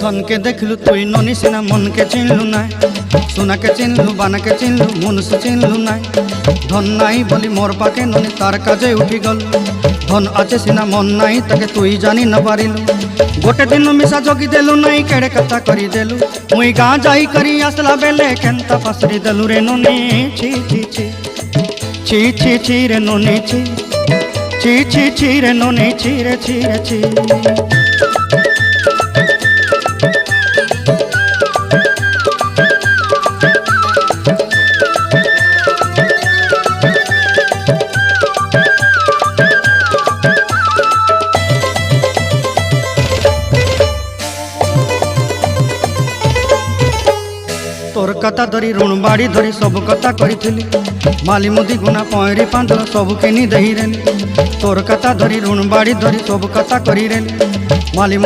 धन के देखलु तुई ननी सिना मन के चिन्हलु ना सोना के चिन्हलु बाना के चिन्हलु मनुष्य चिन्हलु ना धन नाई बोली मोर पाके ननी तार काजे उठी गल धन आचे सिना मन नाई ताके तुई जानी न पारिलु गोटे दिन मिसा जगी देलु नाई केड़े कथा करी देलु मुई गाँ जाई करी आसला बेले केंता फासरी देलु रे ननी छी छी छी छी छी छी रे ननी छी छी छी छी रे ननी छी रे छी रे छी। तोर कथा धरी ऋण बाड़ी धरी सब कथा करी माली मुदी गुना पहरी पांदर सब किनी दही रेली तोर कथा धरी ऋण बाड़ी धरी सब कथा करी रेली माली